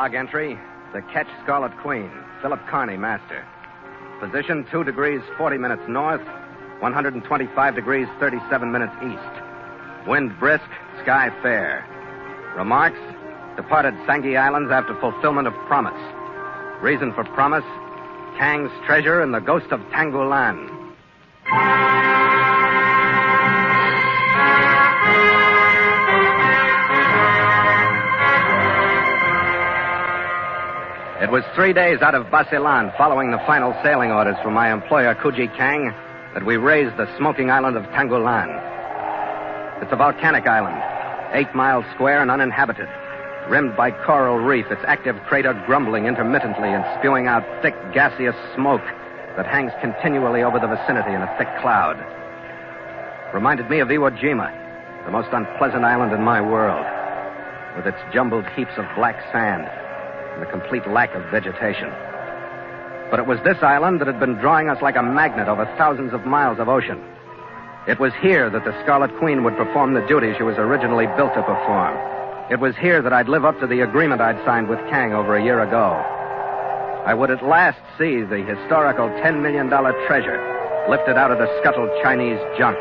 Log entry, the ketch Scarlet Queen, Philip Kearney, master. Position 2 degrees 40 minutes north, 125 degrees 37 minutes east. Wind brisk, sky fair. Remarks, departed Sanghi Islands after fulfillment of promise. Reason for promise, Kangs' treasure and the ghost of Tangolan. It was 3 days out of Basilan, following the final sailing orders from my employer, Kuji Kang, that we raised the smoking island of Tangolan. It's a volcanic island, 8 miles square and uninhabited, rimmed by coral reef, its active crater grumbling intermittently and spewing out thick, gaseous smoke that hangs continually over the vicinity in a thick cloud. Reminded me of Iwo Jima, the most unpleasant island in my world, with its jumbled heaps of black sand and the complete lack of vegetation. But it was this island that had been drawing us like a magnet over thousands of miles of ocean. It was here that the Scarlet Queen would perform the duties she was originally built to perform. It was here that I'd live up to the agreement I'd signed with Kang over a year ago. I would at last see the historical $10 million treasure lifted out of the scuttled Chinese junk.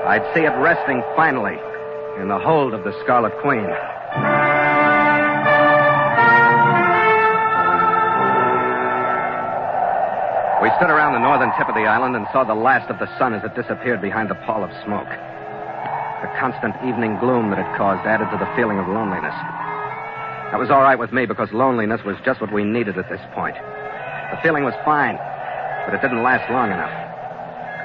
I'd see it resting finally in the hold of the Scarlet Queen. We stood around the northern tip of the island and saw the last of the sun as it disappeared behind the pall of smoke. The constant evening gloom that it caused added to the feeling of loneliness. That was all right with me because loneliness was just what we needed at this point. The feeling was fine, but it didn't last long enough.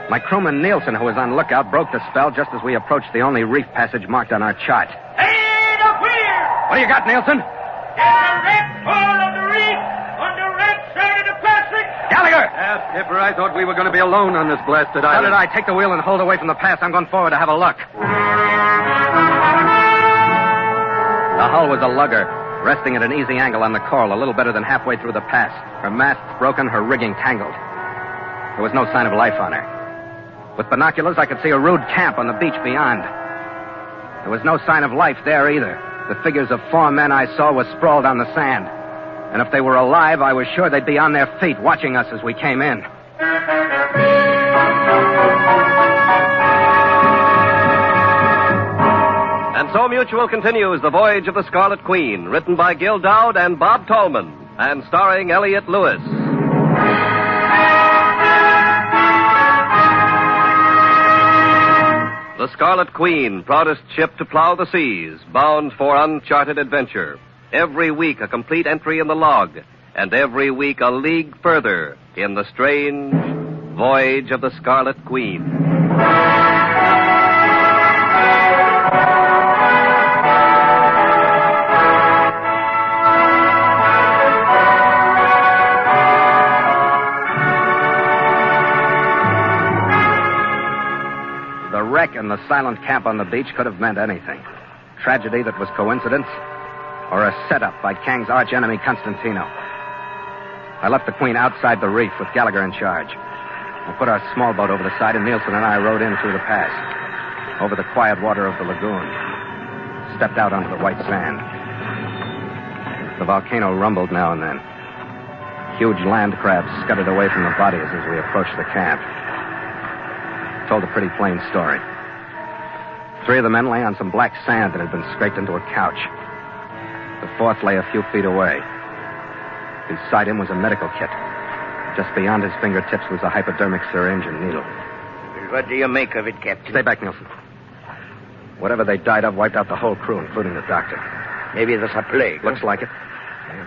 My crewman Nielsen, who was on lookout, broke the spell just as we approached the only reef passage marked on our chart. Hey, up here! What do you got, Nielsen? There's a red pole on the reef on the right side of the passage. Gallagher! Skipper, I thought we were going to be alone on this blasted How island. did I? Take the wheel and hold away from the pass. I'm going forward to have a look. The hull was a lugger, resting at an easy angle on the coral, a little better than halfway through the pass. Her masts broken, her rigging tangled. There was no sign of life on her. With binoculars, I could see a rude camp on the beach beyond. There was no sign of life there either. The figures of 4 men I saw were sprawled on the sand. And if they were alive, I was sure they'd be on their feet watching us as we came in. And so Mutual continues The Voyage of the Scarlet Queen, written by Gil Doud and Bob Tallman, and starring Elliott Lewis. The Scarlet Queen, proudest ship to plow the seas, bound for uncharted adventure. Every week a complete entry in the log, and every week a league further in the strange Voyage of the Scarlet Queen. The wreck and the silent camp on the beach could have meant anything. Tragedy that was coincidence, or a setup by Kang's archenemy, Constantino. I left the Queen outside the reef with Gallagher in charge. I put our small boat over the side, and Nielsen and I rowed in through the pass, over the quiet water of the lagoon, stepped out onto the white sand. The volcano rumbled now and then. Huge land crabs scudded away from the bodies as we approached the camp. Told a pretty plain story. 3 of the men lay on some black sand that had been scraped into a couch. The 4th lay a few feet away. Beside him was a medical kit. Just beyond his fingertips was a hypodermic syringe and needle. What do you make of it, Captain? Stay back, Nielsen. Whatever they died of wiped out the whole crew, including the doctor. Maybe there's a plague. Looks like it.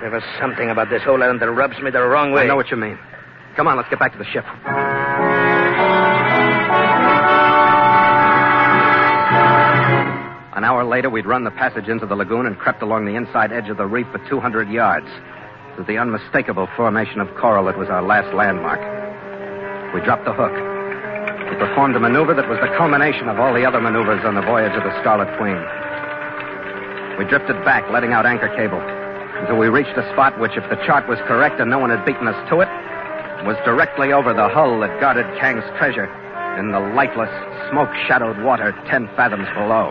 There was something about this whole island that rubs me the wrong way. I know what you mean. Come on, let's get back to the ship. An hour later, we'd run the passage into the lagoon and crept along the inside edge of the reef for 200 yards to the unmistakable formation of coral that was our last landmark. We dropped the hook. We performed a maneuver that was the culmination of all the other maneuvers on the voyage of the Scarlet Queen. We drifted back, letting out anchor cable, until we reached a spot which, if the chart was correct and no one had beaten us to it, was directly over the hull that guarded Kang's treasure in the lightless, smoke-shadowed water 10 fathoms below.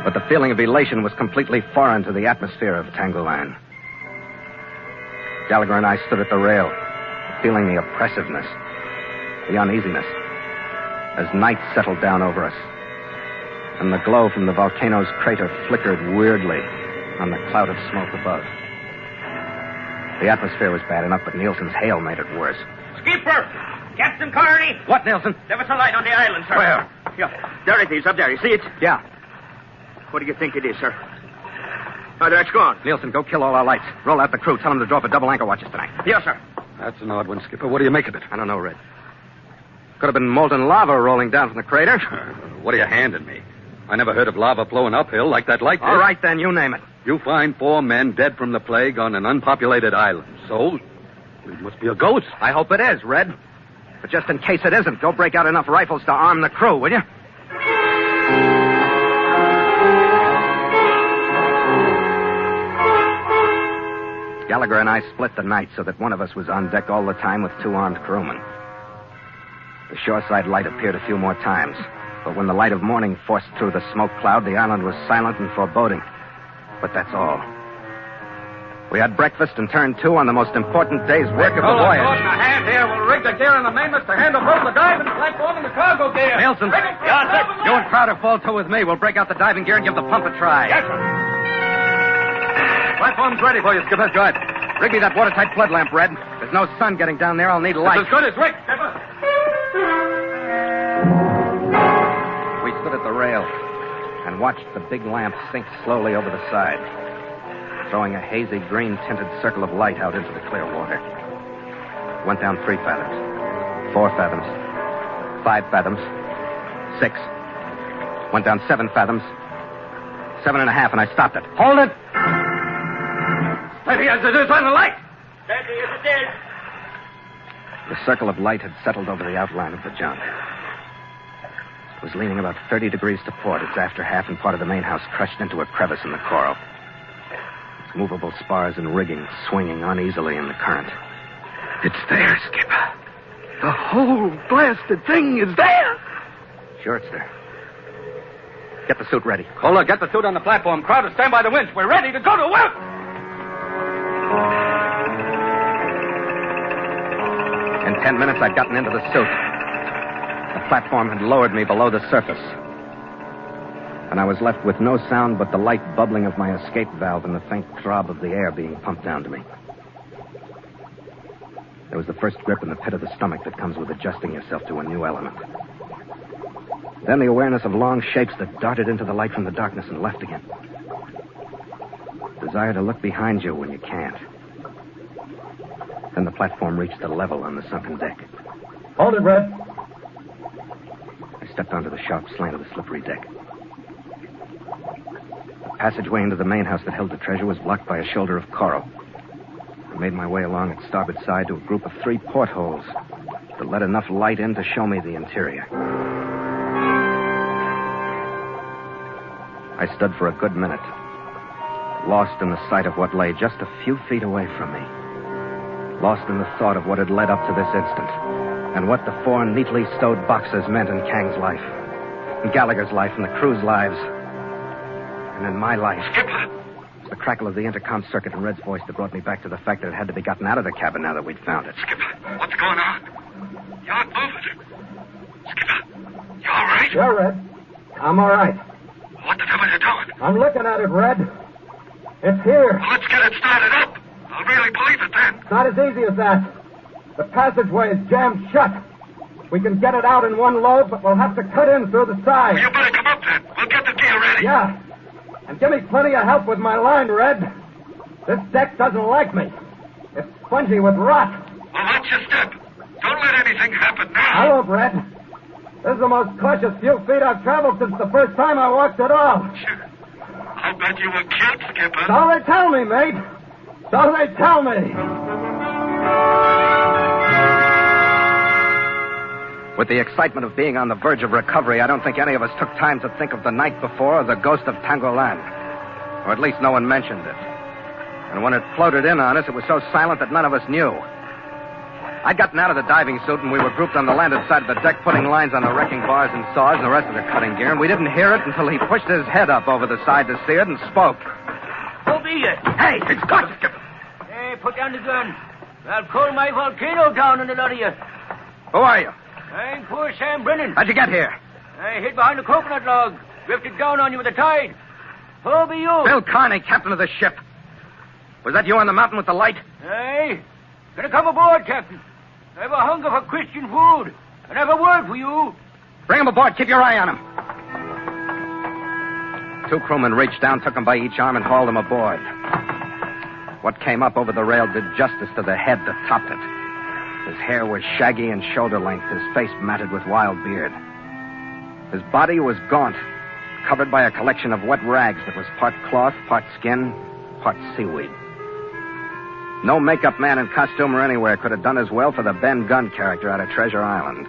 But But the feeling of elation was completely foreign to the atmosphere of Tangolan. Gallagher and I stood at the rail, feeling the oppressiveness, the uneasiness, as night settled down over us, and the glow from the volcano's crater flickered weirdly on the cloud of smoke above. The atmosphere was bad enough, but Nielsen's hail made it worse. Skipper! Captain Kearney! What, Nielsen? There was a light on the island, sir. Where? Yeah, there it is, up there. You see it? Yeah. What do you think it is, sir? Oh, there it's gone. Nielsen, go kill all our lights. Roll out the crew. Tell them to draw for double anchor watches tonight. Yes, sir. That's an odd one, Skipper. What do you make of it? I don't know, Red. Could have been molten lava rolling down from the crater. What are you handing me? I never heard of lava flowing uphill like that light did. All right, then. You name it. You find 4 men dead from the plague on an unpopulated island. So, it must be a ghost. I hope it is, Red. But just in case it isn't, go break out enough rifles to arm the crew, will you? Gallagher and I split the night so that one of us was on deck all the time with 2 armed crewmen. The shoreside light appeared a few more times, but when the light of morning forced through the smoke cloud, the island was silent and foreboding. But that's all. We had breakfast and turned to on the most important day's work of the voyage. Hold a hand here. We'll rig the gear on the mainmast to handle both the diving platform and the cargo gear. Nielsen, you and Crowder fall to with me. We'll break out the diving gear and give the pump a try. Yes, sir. Platform's ready for you, Skipper. Good. Rig me that watertight flood lamp, Red. There's no sun getting down there. I'll need light. It's as good as rigged, Skipper. We stood at the rail and watched the big lamp sink slowly over the side, throwing a hazy green-tinted circle of light out into the clear water. It went down 3 fathoms, 4 fathoms, 5 fathoms, 6. Went down 7 fathoms, 7.5, and I stopped it. Hold it! Steady as it is on the light. Steady as it is. The circle of light had settled over the outline of the junk. It was leaning about 30 degrees to port. Its after half and part of the main house crushed into a crevice in the coral. Its movable spars and rigging swinging uneasily in the current. It's there, Skipper. The whole blasted thing is there. Sure it's there. Get the suit ready. Cola, get the suit on the platform. Crowder, stand by the winch. We're ready to go to work. In 10 minutes, I'd gotten into the suit. The platform had lowered me below the surface. And I was left with no sound but the light bubbling of my escape valve and the faint throb of the air being pumped down to me. There was the first grip in the pit of the stomach that comes with adjusting yourself to a new element. Then the awareness of long shapes that darted into the light from the darkness and left again. Desire to look behind you when you can't. Then the platform reached the level on the sunken deck. Hold it, Red. I stepped onto the sharp slant of the slippery deck. The passageway into the main house that held the treasure was blocked by a shoulder of coral. I made my way along its starboard side to a group of 3 portholes that let enough light in to show me the interior. I stood for a good minute, lost in the sight of what lay just a few feet away from me. Lost in the thought of what had led up to this instant, and what the 4 neatly stowed boxes meant in Kang's life, in Gallagher's life, in the crew's lives, and in my life. Skipper! It was the crackle of the intercom circuit and Red's voice that brought me back to the fact that it had to be gotten out of the cabin now that we'd found it. Skipper, what's going on? You're not moving. Skipper, you all right? Sure, Red. I'm all right. What the devil are you doing? I'm looking at it, Red. It's here. Well, let's get it started up. I'll really believe it then. It's not as easy as that. The passageway is jammed shut. We can get it out in one load, but we'll have to cut in through the side. You better come up then. We'll get the gear ready. Yeah. And give me plenty of help with my line, Red. This deck doesn't like me. It's spongy with rot. Well, watch your step. Don't let anything happen now. I won't, Red. This is the most cautious few feet I've traveled since the first time I walked at all. Sure. I'll bet you were killed, Skipper. So they tell me, mate. So they tell me. With the excitement of being on the verge of recovery, I don't think any of us took time to think of the night before or the ghost of Tangolan. Or at least no one mentioned it. And when it floated in on us, it was so silent that none of us knew. I'd gotten out of the diving suit, and we were grouped on the landed side of the deck, putting lines on the wrecking bars and saws and the rest of the cutting gear, and we didn't hear it until he pushed his head up over the side to see it and spoke. Who be you? Hey, it's got you, Skipper. Hey, put down the gun. I'll call my volcano down on the lot of you. Who are you? I'm poor Sam Brennan. How'd you get here? I hid behind a coconut log. Drifted down on you with the tide. Who be you? Phil Kearney, captain of the ship. Was that you on the mountain with the light? Hey, gonna come aboard, Captain. I have a hunger for Christian food, and I have a word for you. Bring him aboard. Keep your eye on him. 2 crewmen reached down, took him by each arm, and hauled him aboard. What came up over the rail did justice to the head that topped it. His hair was shaggy and shoulder length, his face matted with wild beard. His body was gaunt, covered by a collection of wet rags that was part cloth, part skin, part seaweed. No makeup man in costume or anywhere could have done as well for the Ben Gunn character out of Treasure Island.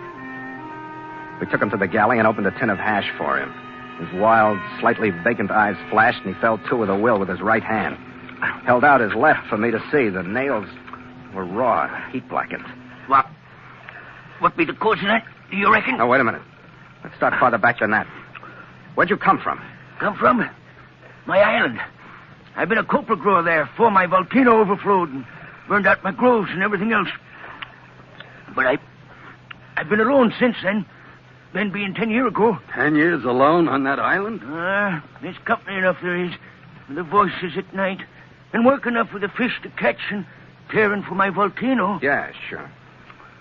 We took him to the galley and opened a tin of hash for him. His wild, slightly vacant eyes flashed, and he fell to with a will with his right hand. Held out his left for me to see. The nails were raw, heat blackened. What be the cause of that, do you reckon? Now, wait a minute. Let's start farther back than that. Where'd you come from? Come from? My island. I've been a copra grower there before my volcano overflowed and burned out my groves and everything else. But I've been alone since then. Ben being 10 years ago. 10 years alone on that island? There's company enough there is. With the voices at night. And work enough with the fish to catch and caring for my volcano. Yeah, sure.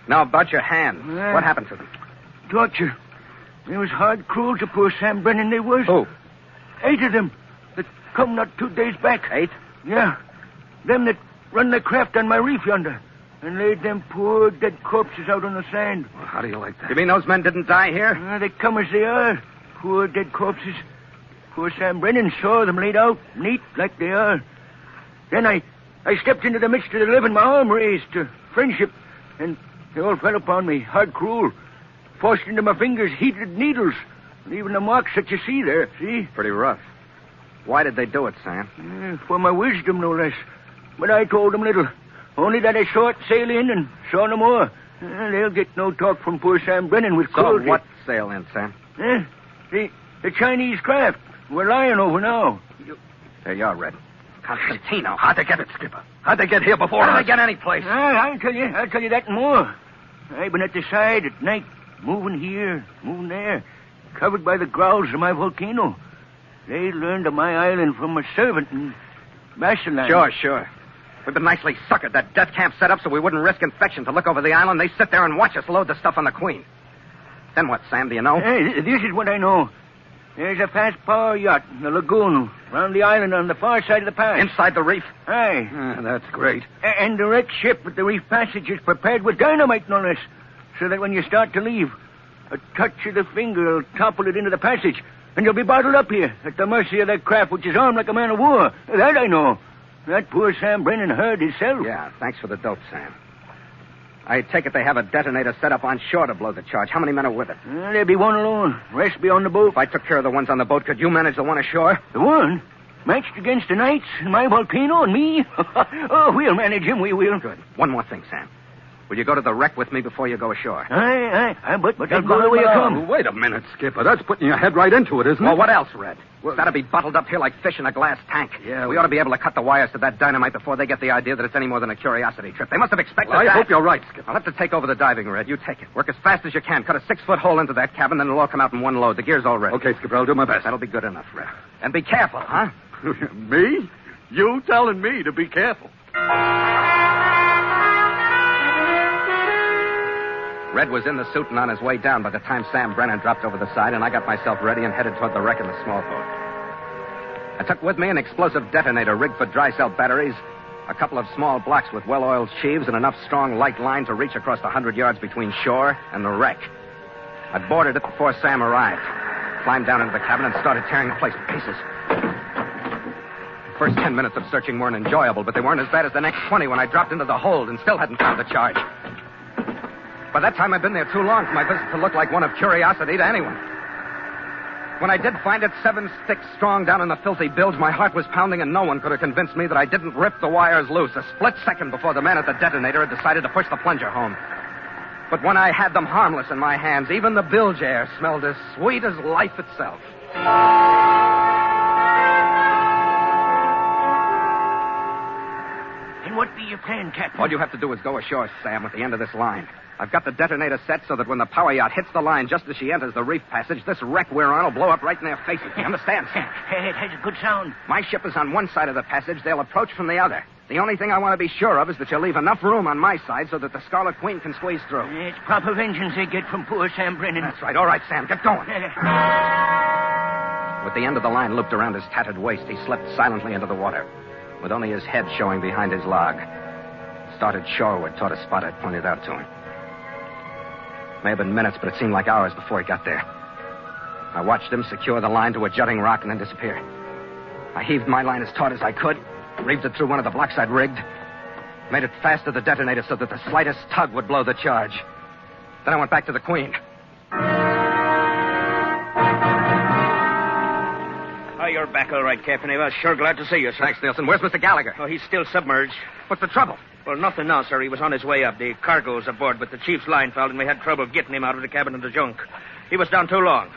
Now, about your hands. What happened to them? Torture. They was hard cruel to poor Sam Brennan, they was. Who? 8 of them. That come not 2 days back. 8? Yeah. Them that run their craft on my reef yonder. And laid them poor dead corpses out on the sand. Well, how do you like that? You mean those men didn't die here? They come as they are. Poor dead corpses. Poor Sam Brennan saw them laid out, neat like they are. Then I stepped into the midst of the living, my arm raised to friendship, and they all fell upon me, hard cruel. Forced into my fingers heated needles, and even the marks that you see there, see? Pretty rough. Why did they do it, Sam? For my wisdom, no less. But I told them little. Only that I saw it sail in and saw no more. They'll get no talk from poor Sam Brennan with cruelty. So what sail in, Sam? The Chinese craft. We're lying over now. There you are, Red. Constantino. How'd they get it, Skipper? How'd they get here before How'd us? they get any place? I'll tell you that and more. I've been at the side at night, moving here, moving there, covered by the growls of my volcano. They learned of my island from a servant in Bassaland. Sure. We've been nicely suckered. That death camp set up so we wouldn't risk infection to look over the island. They sit there and watch us load the stuff on the Queen. Then what, Sam, do you know? This is what I know. There's a fast power yacht in the lagoon around the island on the far side of the pass. Inside the reef? Aye. That's great. And the wrecked ship at the reef passage is prepared with dynamite, no less, so that when you start to leave, a touch of the finger will topple it into the passage, and you'll be bottled up here at the mercy of that craft which is armed like a man of war. That I know. That poor Sam Brennan heard himself. Yeah, thanks for the dope, Sam. I take it they have a detonator set up on shore to blow the charge. How many men are with it? There'll be one alone. Rest be on the boat. If I took care of the ones on the boat, could you manage the one ashore? The one? Matched against the Knights and my volcano and me? Oh, we'll manage him, we will. Good. One more thing, Sam. Will you go to the wreck with me before you go ashore? Aye. But I'll go the way you come. Wait a minute, Skipper. That's putting your head right into it, isn't it? Well, what else, Red? It's got to be bottled up here like fish in a glass tank. Yeah, we ought to be able to cut the wires to that dynamite before they get the idea that it's any more than a curiosity trip. They must have expected I that. hope you're right, Skipper. I'll have to take over the diving, Red. You take it. Work as fast as you can. Cut a 6-foot hole into that cabin, then it'll all come out in one load. The gear's all ready. Okay, Skipper, I'll do my best. That'll be good enough, Red. And be careful, huh? Me? You telling me to be careful. Red was in the suit and on his way down by the time Sam Brennan dropped over the side, and I got myself ready and headed toward the wreck in the small boat. I took with me an explosive detonator rigged for dry cell batteries, a couple of small blocks with well-oiled sheaves, and enough strong light line to reach across the 100 yards between shore and the wreck. I boarded it before Sam arrived, climbed down into the cabin, and started tearing the place to pieces. The first 10 minutes of searching weren't enjoyable, but they weren't as bad as the next 20 when I dropped into the hold and still hadn't found the charge. By that time, I'd been there too long for my visit to look like one of curiosity to anyone. When I did find it 7 sticks strong down in the filthy bilge, my heart was pounding, and no one could have convinced me that I didn't rip the wires loose a split second before the man at the detonator had decided to push the plunger home. But when I had them harmless in my hands, even the bilge air smelled as sweet as life itself. And what be your plan, Captain? All you have to do is go ashore, Sam, at the end of this line. I've got the detonator set so that when the power yacht hits the line just as she enters the reef passage, this wreck we're on will blow up right in their faces. You understand, Sam? It has a good sound. My ship is on one side of the passage. They'll approach from the other. The only thing I want to be sure of is that you'll leave enough room on my side so that the Scarlet Queen can squeeze through. It's proper vengeance they get from poor Sam Brennan. That's right. All right, Sam, get going. With the end of the line looped around his tattered waist, he slipped silently into the water, with only his head showing behind his log. Started shoreward toward a spot I'd pointed out to him. May have been minutes, but it seemed like hours before he got there. I watched him secure the line to a jutting rock and then disappear. I heaved my line as taut as I could, reeved it through one of the blocks I'd rigged, made it fast to the detonator so that the slightest tug would blow the charge. Then I went back to the Queen. Oh, you're back all right, Captain. I was sure glad to see you, sir. Thanks, Nielsen. Where's Mr. Gallagher? Oh, he's still submerged. What's the trouble? Well, nothing now, sir. He was on his way up. The cargo's aboard, but the chief's line fouled, and we had trouble getting him out of the cabin of the junk. He was down too long.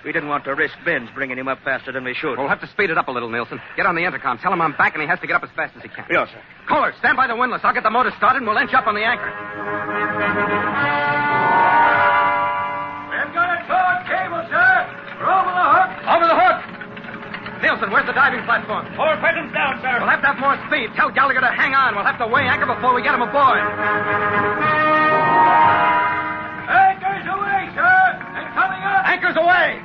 We didn't want to risk Ben's bringing him up faster than we should. We'll have to speed it up a little, Nielsen. Get on the intercom. Tell him I'm back and he has to get up as fast as he can. Yes, sir. Kohler, stand by the windlass. I'll get the motor started and we'll inch up on the anchor. We've got a taut cable, sir. We're over the hook. Over the hook! Nielsen, where's the diving platform? 4 fathoms down, sir. We'll have to have more speed. Tell Gallagher to hang on. We'll have to weigh anchor before we get him aboard. Anchor's away, sir. And coming up. Anchor's away!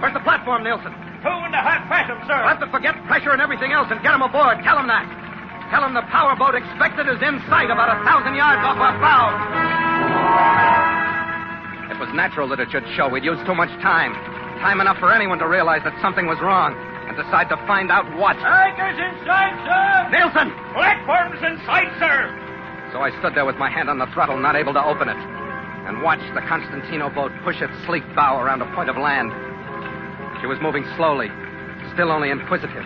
Where's the platform, Nielsen? 2.5 fathoms, sir. We'll have to forget pressure and everything else and get him aboard. Tell him that. Tell him the power boat expected is in sight about 1,000 yards off our bow. It was natural that it should show. We'd used too much time. Time enough for anyone to realize that something was wrong and decide to find out what. Anchor's in sight, sir. Nielsen! Platform's in sight, sir. So I stood there with my hand on the throttle, not able to open it, and watched the Constantino boat push its sleek bow around a point of land. She was moving slowly, still only inquisitive,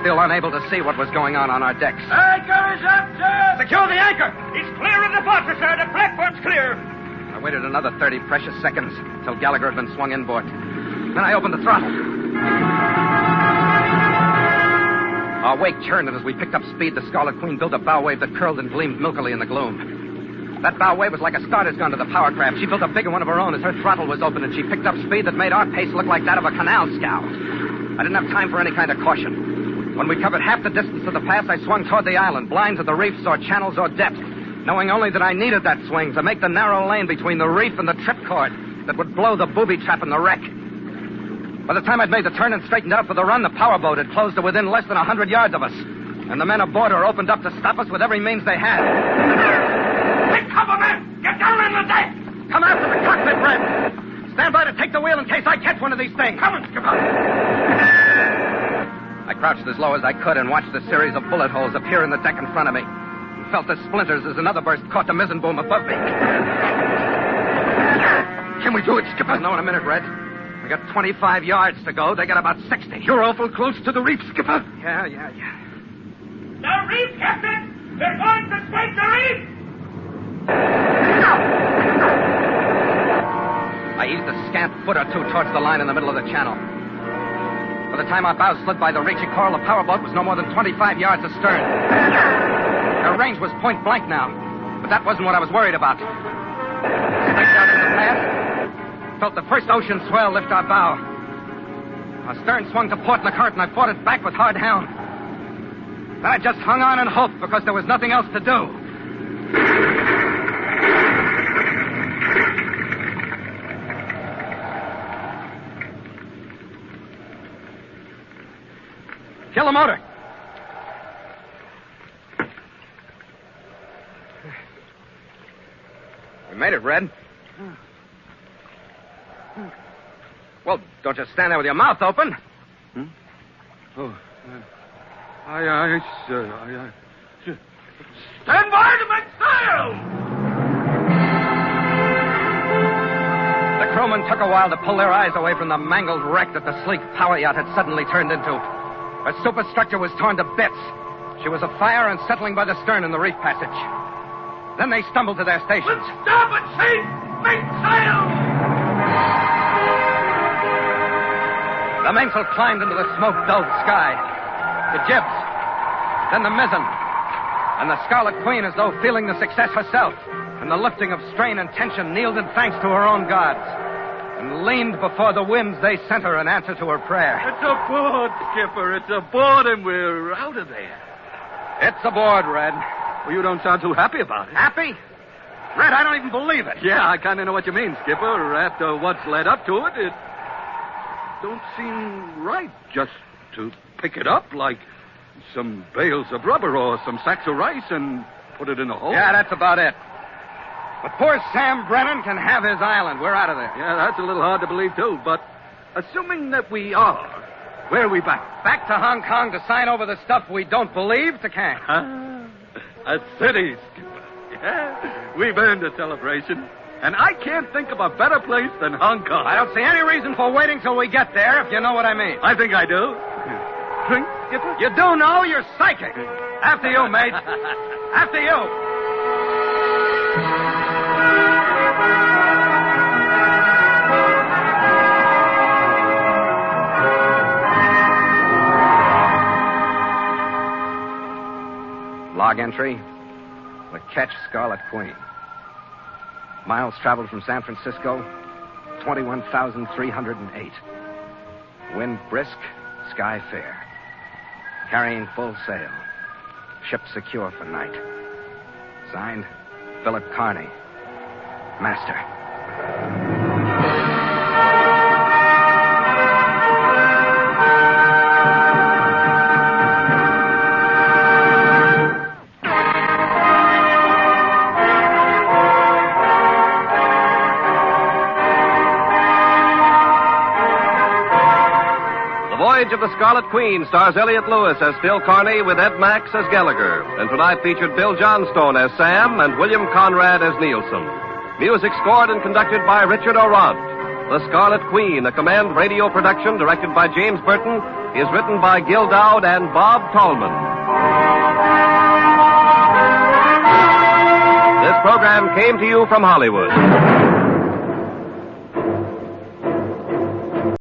still unable to see what was going on our decks. Anchor is up, sir. Secure the anchor! It's clear of the water, sir. The platform's clear. I waited another 30 precious seconds till Gallagher had been swung inboard. Then I opened the throttle. Our wake churned, and as we picked up speed, the Scarlet Queen built a bow wave that curled and gleamed milkily in the gloom. That bow wave was like a starter's gun to the power craft. She built a bigger one of her own as her throttle was open, and she picked up speed that made our pace look like that of a canal scow. I didn't have time for any kind of caution. When we covered half the distance of the pass, I swung toward the island, blind to the reefs or channels or depths, knowing only that I needed that swing to make the narrow lane between the reef and the tripcord that would blow the booby trap in the wreck. By the time I'd made the turn and straightened out for the run, the power boat had closed to within less than 100 yards of us, and the men aboard her opened up to stop us with every means they had. Take cover, men! Get down on the deck! Come after the cockpit, Red! Stand by to take the wheel in case I catch one of these things. Come on, Skipper! I crouched as low as I could and watched a series of bullet holes appear in the deck in front of me, and felt the splinters as another burst caught the mizzen boom above me. Can we do it, Skipper? No, in a minute, Red. We got 25 yards to go. They got about 60. You're awful close to the reef, Skipper. Yeah. The reef, Captain! They're going to strike the reef! I eased a scant foot or two towards the line in the middle of the channel. By the time our bow slid by the reaching coral, the powerboat was no more than 25 yards astern. Her range was point blank now, but that wasn't what I was worried about. Straight out in the pass, felt the first ocean swell lift our bow. Our stern swung to port in the current, and I fought it back with hard helm. Then I just hung on and hoped because there was nothing else to do. Kill the motor. We made it, Red. Well, don't just stand there with your mouth open. Oh, aye, sir. Stand by to make sail! The crewman took a while to pull their eyes away from the mangled wreck that the sleek power yacht had suddenly turned into. Her superstructure was torn to bits. She was afire and settling by the stern in the reef passage. Then they stumbled to their stations. Stop it, Saint! Make sail! The mainsail climbed into the smoke-dulled sky. The jibs. Then the mizzen. And the Scarlet Queen, as though feeling the success herself, and the lifting of strain and tension, kneeled in thanks to her own gods, and leaned before the winds they sent her in answer to her prayer. It's aboard, Skipper. It's aboard, and we're out of there. It's aboard, Red. Well, you don't sound too happy about it. Happy? Red, I don't even believe it. Yeah, I kind of know what you mean, Skipper. After what's led up to it, it don't seem right just to pick it up like some bales of rubber or some sacks of rice and put it in a hole. Yeah, that's about it. But poor Sam Brennan can have his island. We're out of there. Yeah, that's a little hard to believe, too. But assuming that we are, where are we back? Back to Hong Kong to sign over the stuff we don't believe to Kangs. A city, Skipper. Yeah, we've earned a celebration. And I can't think of a better place than Hong Kong. I don't see any reason for waiting till we get there, if you know what I mean. I think I do. Drink, Skipper? You do know? You're psychic. After you, mate. After you. Log entry, the ketch Scarlet Queen. Miles traveled from San Francisco, 21,308. Wind brisk, sky fair. Carrying full sail. Ship secure for night. Signed, Philip Kearney, Master. Voyage of the Scarlet Queen stars Elliott Lewis as Phil Kearney with Ed Max as Gallagher. And tonight featured Bill Johnstone as Sam and William Conrad as Nielsen. Music scored and conducted by Richard Orant. The Scarlet Queen, a Command radio production directed by James Burton, is written by Gil Doud and Bob Tallman. This program came to you from Hollywood.